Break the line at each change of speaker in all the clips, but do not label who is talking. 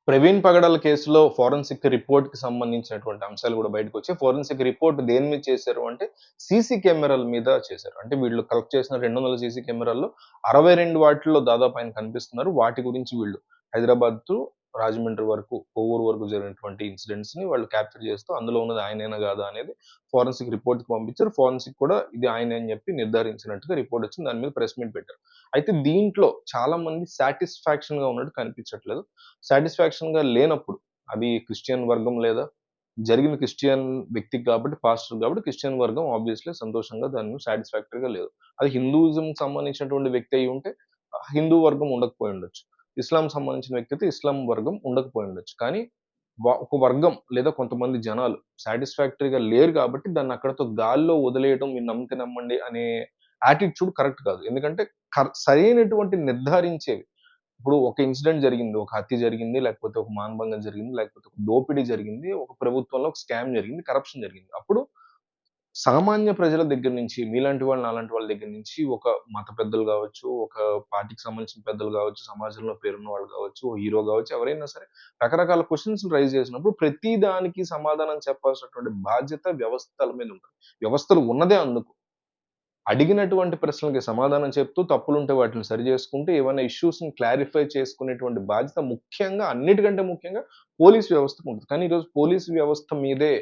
ప్రవీణ్ పగడాల కేసులో ఫోరెన్సిక్ రిపోర్ట్‌కి సంబంధించినటువంటి అంశాలు గూడా బయటకొచ్చాయి. ఫోరెన్సిక్ రిపోర్ట్ దేని మీద చేశారు అంటే, సీసీ కెమెరాల మీద చేశారు. అంటే వీళ్ళు కలెక్ట్ చేసిన 200 సీసీ కెమెరాల్లో 62 వాటిల్లో దాదాపు ఆయన కనిపిస్తున్నారు. వాటి గురించి వీళ్ళు హైదరాబాద్ టు రాజమండ్రి వరకు, కొవ్వూరు వరకు జరిగినటువంటి ఇన్సిడెంట్స్‌ని వాళ్ళు క్యాప్చర్ చేస్తూ అందులో ఉన్నది ఆయనేనా గాదా అనేది ఫోరెన్సిక్ రిపోర్ట్‌కి పంపించారు. ఫోరెన్సిక్ కూడా ఇది ఆయనే అని చెప్పి నిర్ధారించినట్టుగా రిపోర్ట్ వచ్చింది. దాని మీద ప్రెస్ మీట్ పెట్టారు. అయితే దీంట్లో చాలా మంది సాటిస్ఫాక్షన్‌గా ఉన్నట్టు కనిపించట్లేదు. సాటిస్ఫాక్షన్‌గా లేనప్పుడు, అది క్రిస్టియన్ వర్గం లేదా జరిగిన క్రిస్టియన్ వ్యక్తికి కాబట్టి, పాస్టర్ కాబట్టి క్రిస్టియన్ వర్గం ఆబ్వియస్‌లీ సంతోషంగా దాన్ని సాటిస్ఫాక్టరీగా లేదు. అది హిందూయిజంకి సంబంధించినటువంటి వ్యక్తి అయ్యుంటే హిందూ వర్గం ఉండకపోయుండొచ్చు. ఇస్లాం సంబంధించిన వ్యక్తి అయితే ఇస్లాం వర్గం ఉండకపోయుండొచ్చు. కానీ ఒక వర్గం లేదా కొంతమంది జనాలు సాటిస్ఫాక్టరీగా లేరు కాబట్టి దాన్ని అక్కడితో గాల్లో వదిలేయడం, మీరు నమ్మితే నమ్మండి అనే యాటిట్యూడ్ కరెక్ట్ కాదు. ఎందుకంటే సరైనటువంటి నిర్ధారించేవి ఇప్పుడు ఒక ఇన్సిడెంట్ జరిగింది. ఒక హత్య జరిగింది. లేకపోతే ఒక మానభంగం జరిగింది. లేకపోతే ఒక దోపిడీ జరిగింది. ఒక ప్రభుత్వంలో ఒక స్కామ్ జరిగింది. కరప్షన్ జరిగింది. అప్పుడు సామాన్య ప్రజల దగ్గర నుంచి మీలాంటి వాళ్ళు, నాలాంటి వాళ్ళ దగ్గర నుంచి ఒక మత పెద్దలు గావచ్చు, ఒక పార్టీకి సంబంధించిన పెద్దలు గావచ్చు, సమాజంలో పేరున్న వాళ్ళు గావచ్చు, ఓ హీరో గావచ్చు, ఎవరైనా సరే రకరకాల క్వెషన్స్‌ని రైజ్ చేసినప్పుడు ప్రతి దానికి సమాధానం చెప్పాల్సినటువంటి బాధ్యత వ్యవస్థల మీద ఉంటది. వ్యవస్థలు ఉన్నదే అందుకు. అడిగినటువంటి ప్రశ్నలకి సమాధానం చెప్తూ, తప్పులుంటే వాటిని సరిజేసుకుంటూ, ఏవన్నా ఇష్యూస్‌ని క్లారిఫై చేసుకునేటువంటి బాధ్యత ముఖ్యంగా అన్నిటికంటే ముఖ్యంగా పోలీస్ వ్యవస్థకుంటది. కానీ ఈరోజు పోలీస్ వ్యవస్థ మీదే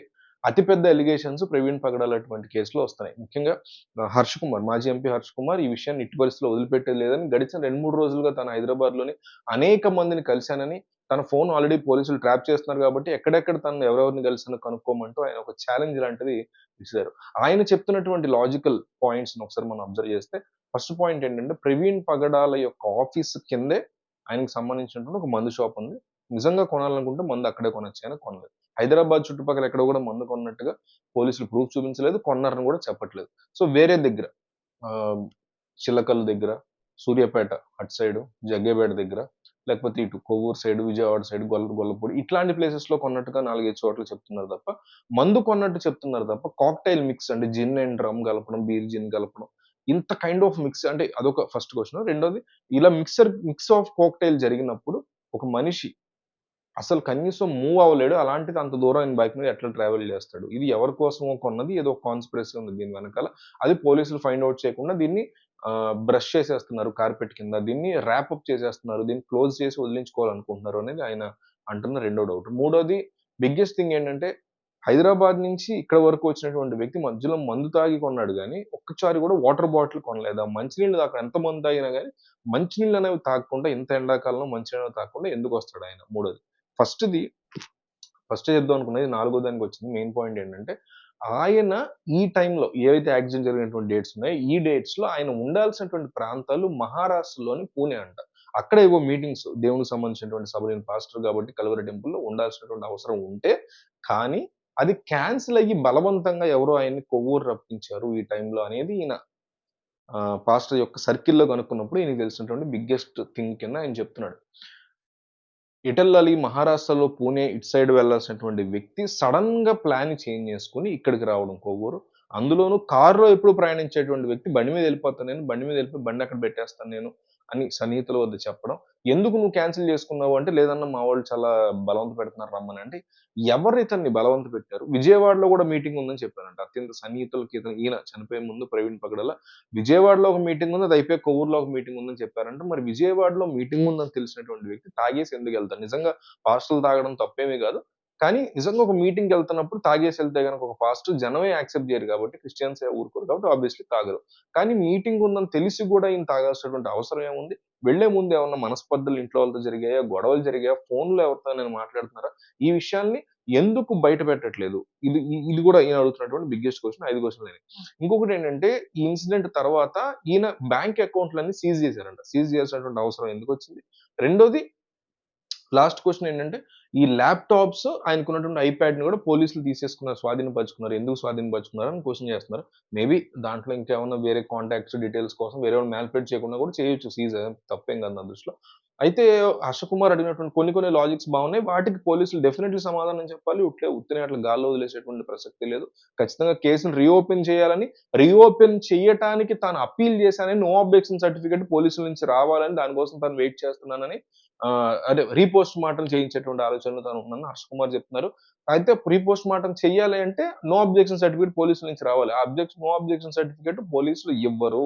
అతి పెద్ద అలిగేషన్స్ ప్రవీణ్ పగడాల్ అటువంటి కేసులో వస్తున్నాయి. ముఖ్యంగా హర్ష్ కుమార్, మాజీ ఎంపీ హర్ష్ కుమార్ ఈ విషయాన్ని ఎట్టి పరిస్థితిలో వదిలిపెట్టేది లేదని గడిచిన 2, 3 రోజులుగా తను హైదరాబాద్‌లోని అనేక మందిని కలిశానని, తన ఫోన్ ఆల్రెడీ పోలీసులు ట్రాప్ చేస్తున్నారు కాబట్టి ఎక్కడెక్కడ తను ఎవరెవరిని కలిసానో కనుక్కోమంటూ ఆయన ఒక ఛాలెంజ్ లాంటిది విసిరారు. ఆయన చెప్తున్నటువంటి లాజికల్ పాయింట్స్‌ని ఒకసారి మనం అబ్జర్వ్ చేస్తే, ఫస్ట్ పాయింట్ ఏంటంటే, ప్రవీణ్ పగడాల యొక్క ఆఫీస్ కిందే ఆయనకి సంబంధించినటువంటి ఒక మందు షాప్ ఉంది. నిజంగా కొనాలనుకుంటే మందు అక్కడే కొనొచ్చు. ఆయన కొనలేదు. హైదరాబాద్ చుట్టుపక్కల ఎక్కడ కూడా మందు కొన్నట్టుగా పోలీసులు ప్రూఫ్ చూపించలేదు. కొన్నారని కూడా చెప్పట్లేదు. సో, వేరే దగ్గర ఆహ్, చిల్లకల్ దగ్గర, సూర్యాపేట అటు సైడు, జగ్గయ్యపేట దగ్గర, లేకపోతే ఇటు కొవ్వూరు సైడు, విజయవాడ సైడు, గొల్లపూడి ఇట్లాంటి ప్లేసెస్‌లో కొన్నట్టుగా 4, 5 చోట్ల చెప్తున్నారు తప్ప, మందు కొన్నట్టు చెప్తున్నారు తప్ప, కాక్టెయిల్ మిక్స్ అంటే జిన్ అండ్ రమ్ కలపడం, బీర్, జిన్ కలపడం. ఇంత కైండ్ ఆఫ్ మిక్స్ అంటే అదొక ఫస్ట్ క్వెషన్. రెండోది ఇలా మిక్స్ ఆఫ్ కాక్టెయిల్ జరిగినప్పుడు ఒక మనిషి అసలు కనీసం మూవ్ అవ్వలేడు. అలాంటిది అంత దూరం ఆయన బైక్ మీద ఎట్లా ట్రావెల్ చేస్తాడు? ఇది ఎవరి కోసమో కొన్నది. ఏదో కాన్స్పిరసీ ఉంది దీని వెనకాల. అది పోలీసులు ఫైండ్ ఔట్ చేయకుండా దీన్ని బ్రష్ చేసేస్తున్నారు కార్పెట్ కింద. దీన్ని ర్యాప్ అప్ చేసేస్తున్నారు. దీన్ని క్లోజ్ చేసి వదిలించుకోవాలనుకుంటున్నారు అనేది ఆయన అంటున్న రెండో డౌట్. మూడోది బిగ్గెస్ట్ థింగ్ ఏంటంటే హైదరాబాద్ నుంచి ఇక్కడ వరకు వచ్చినటువంటి వ్యక్తి మధ్యలో మందు తాగి కొన్నాడు గానీ, ఒక్కసారి కూడా వాటర్ బాటిల్ కొనలేదు. ఆ మంచినీళ్ళు అక్కడ ఎంత మందు తాగినా గానీ, మంచినీళ్ళనేవి తాగకుండా ఇంత ఎండాకాలంలో మంచినీళ్ళు తాగకుండా ఎందుకొస్తాడాయన? మూడోది. ఫస్ట్‌ది ఫస్ట్ చెప్దాం అనుకున్నది నాలుగో దానికొచ్చింది. మెయిన్ పాయింట్ ఏంటంటే, ఆయన ఈ టైంలో ఏవైతే యాక్సిడెంట్ జరిగినటువంటి డేట్స్ ఉన్నాయో, ఈ డేట్స్‌లో ఆయన ఉండాల్సినటువంటి ప్రాంతాలు మహారాష్ట్రలోని పూణే అంట. అక్కడ ఏవో మీటింగ్స్ దేవునికి సంబంధించినటువంటి సభ నేను పాస్టర్ కాబట్టి కల్వరి టెంపుల్‌లో ఉండాల్సినటువంటి అవసరం ఉంటే, కానీ అది క్యాన్సెల్ అయ్యి బలవంతంగా ఎవరో ఆయన్ని కొవ్వూరు రప్పించారు ఈ టైంలో అనేది ఈయన పాస్టర్ యొక్క సర్కిల్‌లో కనుక్కున్నప్పుడు ఈయనకి తెలిసినటువంటి బిగ్గెస్ట్ థింగ్ కింద ఆయన చెప్తున్నాడు. ఎటెళ్ళాలి మహారాష్ట్రలో పూణే ఇటు సైడ్ వెళ్ళాల్సినటువంటి వ్యక్తి సడెన్‌గా ప్లాన్ చేంజ్ చేసుకొని ఇక్కడికి రావడం కొవ్వూరు. అందులోనూ కార్‌లో ఎప్పుడు ప్రయాణించేటువంటి వ్యక్తి బండి మీద వెళ్ళిపోతాను నేను. బండి మీద వెళ్ళిపోయి బండి అక్కడ పెట్టేస్తాను నేను అని సన్నిహితుల వద్ద చెప్పడం. ఎందుకు నువ్వు క్యాన్సెల్ చేసుకున్నావు అంటే, లేదన్నా మా వాళ్ళు చాలా బలవంత పెడుతున్నారు రమ్మని అంటే, ఎవరు ఇతన్ని బలవంత పెట్టారు? విజయవాడలో కూడా మీటింగ్ ఉందని చెప్పారంట. అత్యంత సన్నిహితులకి ఈయన చనిపోయే ముందు ప్రవీణ్ పగడాల విజయవాడలో ఒక మీటింగ్ ఉంది. అది అయిపోయి కొవ్వూరులో ఒక మీటింగ్ ఉందని చెప్పారంట. మరి విజయవాడలో మీటింగ్ ఉందని తెలిసినటువంటి వ్యక్తి తాగేసి ఎందుకెళ్తాడు? నిజంగా పాస్టర్‌లు తాగడం తప్పేమీ గాదు. కానీ నిజంగా ఒక మీటింగ్‌కెళ్తున్నప్పుడు తాగేసి ఎళ్తే గనక ఒక పాస్టర్ జనమే యాక్సెప్ట్ జేయరు కాబట్టి క్రిస్టియన్సే ఊరుకోరు కాబట్టి ఆబ్వియస్‌లీ తాగరు. కానీ మీటింగ్ ఉందని తెలిసి గూడా ఈయన తాగాల్సినటువంటి అవసరం ఏముంది? వెళ్ళే ముందు ఏమన్నా మనస్పర్ధలు ఇంట్లో వాళ్ళతో జరిగాయా? గొడవలు జరిగాయా? ఫోన్‌లో ఎవరితోనైనా మాట్లాడుతున్నారా? ఈ విషయాల్ని ఎందుకు బయట పెట్టట్లేదు? ఇది గూడా ఈయన అడుగుతున్నటువంటి బిగ్గెస్ట్ క్వెషన్. 5 క్వెషన్‌లని. ఇంకొకటేంటంటే, ఈ ఇన్సిడెంట్ తర్వాత ఈయన బ్యాంక్ అకౌంట్‌లన్నీ సీజ్ జేశారంట. సీజ్ చేయాల్సినటువంటి అవసరం ఎందుకొచ్చింది? రెండోది లాస్ట్ క్వెషన్ ఏంటంటే, ఈ ల్యాప్‌టాప్స్ ఆయనకున్నటువంటి ఐప్యాడ్‌ని గూడా పోలీసులు తీసేసుకున్నారు, స్వాధీనపరుచుకున్నారు. ఎందుకు స్వాధీనపరుచుకున్నారని క్వెషన్ చేస్తున్నారు. మేబీ దాంట్లో ఇంకేమన్నా వేరే కాంటాక్ట్స్, డీటెయిల్స్ కోసం వేరే వాళ్ళు మ్యానిపులేట్ చేయకుండా గూడా చేయొచ్చు సీజ్. తప్పేం గాదు నా దృష్టిలో. అయితే హర్ష కుమార్ అడిగినటువంటి కొన్ని కొన్ని లాజిక్స్ బాగున్నాయి. వాటికి పోలీసులు డెఫినెట్‌లీ సమాధానం చెప్పాలి. ఉత్తినే అట్లా గాల్లో వదిలేసేటువంటి ప్రసక్తి లేదు. ఖచ్చితంగా కేసుని రీఓపెన్ చేయాలని, రీఓపెన్ చెయ్యటానికి తాను అప్పీల్ చేశానని నో అబ్జెక్షన్ సర్టిఫికేట్ పోలీసుల నుంచి రావాలని, దాని కోసం తాను వెయిట్ చేస్తున్నానని అదే రీపోస్ట్ మార్టం చేయించేటువంటి ఆలోచనలో తనున్నానని హర్ష్ కుమార్ చెప్తున్నారు. అయితే రీపోస్ట్ మార్టం చెయ్యాలి అంటే నో అబ్జెక్షన్ సర్టిఫికేట్ పోలీసుల నుంచి రావాలి. నో అబ్జెక్షన్ సర్టిఫికేట్ పోలీసులు ఇవ్వరు.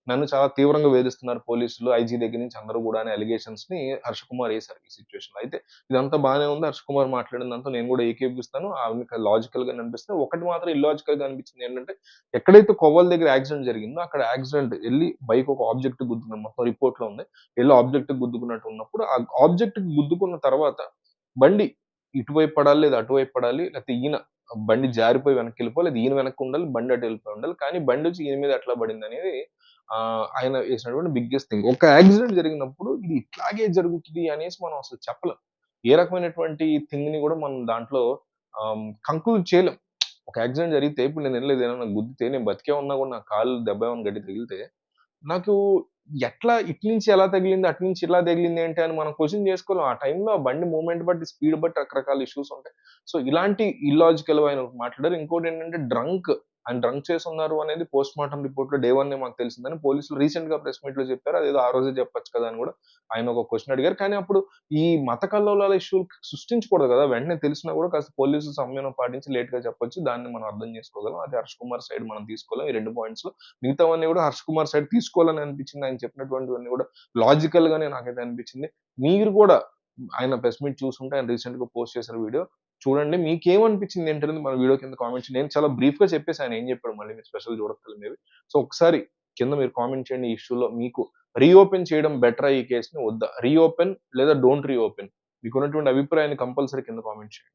నన్ను చాలా తీవ్రంగా వేధిస్తున్నారు పోలీసులు, ఐజీ దగ్గర నుంచి అందరూ గూడా అనే అలిగేషన్స్‌ని హర్ష కుమార్ ఏసారు ఈ సిట్యుయేషన్‌లో. అయితే ఇదంతా బానే ఉంది. హర్ష కుమార్ మాట్లాడిన నేను గూడా ఏకీభవిస్తాను. అవన్నీ లాజికల్‌గానే అనిపిస్తాయి. ఒకటి మాత్రం ఇల్లాజికల్‌గా అనిపించింది ఏంటంటే, ఎక్కడైతే కొవ్వూరు దగ్గర యాక్సిడెంట్ జరిగిందో, అక్కడ యాక్సిడెంట్ ఎళ్లి బైక్ ఒక ఆబ్జెక్ట్‌కి గుద్దుకుంది. మొత్తం రిపోర్ట్‌లో ఉంది. ఎళ్లి ఆబ్జెక్ట్‌కి గుద్దుకున్నట్టు ఉన్నప్పుడు, ఆ ఆబ్జెక్ట్‌కి గుద్దుకున్న తర్వాత బండి ఇటువైపు పడాలి, లేదా అటువైపు పడాలి. లేకపోతే ఈయన బండి జారిపోయి వెనక్కెళ్ళిపోవాలి. లేదా ఈయన వెనక్కి ఉండాలి. బండి అటు వెళ్ళిపోయి ఉండాలి. కానీ బండొచ్చి ఈయన మీద ఎట్లా పడిందనేది ఆయన ఏసినటువంటి బిగ్గెస్ట్ థింగ్. ఒక యాక్సిడెంట్ జరిగినప్పుడు ఇది ఇట్లాగే జరుగుతది అనేసి మనం అసలు చెప్పలేం. ఏ రకమైనటువంటి థింగ్‌ని గూడా మనం దాంట్లో కంక్లూడ్ చేయలేం. ఒక యాక్సిడెంట్ జరిగితే ఇప్పుడు నేను ఎళ్ళలేదు ఏదైనా గుద్దితే నేను బతికే ఉన్నా గూడా నా కాలు దెబ్బ ఏమన్నా గట్టిగా తగిలితే నాకు ఎట్లా ఇటు నుంచి ఎలా తగిలింది, అటు నుంచి ఇలా తగిలింది ఏంటి అని మనం క్వెషన్ చేసుకోలేం. ఆ టైంలో ఆ బండి మూవ్‌మెంట్ బట్టి, స్పీడ్ బట్టి రకరకాల ఇష్యూస్ ఉంటాయి. సో, ఇలాంటి ఇల్లాజికల్ ఆయన ఒకటి మాట్లాడారు. ఇంకోటేంటంటే ఆయన డ్రంక్ చేసున్నారు అనేది పోస్ట్‌మార్టం రిపోర్ట్‌లో డే 1 మాకు తెలిసిందని పోలీసులు రీసెంట్‌గా ప్రెస్ మీట్‌లో చెప్పారు. అదేదో ఆ రోజే చెప్పొచ్చు కదా! అని గూడా ఆయన ఒక క్వెషన్ అడిగారు. కానీ అప్పుడు ఈ మత కల్లోలాల ఇష్యూలు సృష్టించకూడదు గదా! వెంటనే తెలిసినా గూడా కాస్త పోలీసులు సంయమనం పాటించి లేట్‌గా చెప్పొచ్చు. దాన్ని మనం అర్థం చేసుకోగలం. అది హర్ష్ కుమార్ సైడ్ మనం తీసుకోలేం. ఈ 2 పాయింట్స్‌లో. మిగతావన్నీ గూడా హర్ష్ కుమార్ సైడ్ తీసుకోవాలని అనిపించింది. ఆయన చెప్పినటువంటివన్నీ గూడా లాజికల్‌గానే నాకైతే అనిపించింది. మీరు గూడా ఆయన ప్రెస్ మీట్ చూసుంటే ఆయన రీసెంట్‌గా పోస్ట్ చేసిన వీడియో చూడండి. మీకేమనిపించింది ఏంటనేది మన వీడియో కింద కామెంట్ చేయండి. నేను చాలా బ్రీఫ్‌గా చెప్పేసి ఆయన ఏం చెప్పాడో మళ్ళీ మీరు స్పెషల్‌గా చూడక్కర్లేదు మేబీ. సో, ఒకసారి కింద మీరు కామెంట్ చేయండి. ఈ ఇష్యూలో మీకు రీఓపెన్ చేయడం బెటరా ఈ కేస్‌ని వద్దా? రీఓపెన్ లేదా డోంట్ రీఓపెన్ మీకున్నటువంటి అభిప్రాయాన్ని కంపల్సరీ కింద కామెంట్ చేయండి.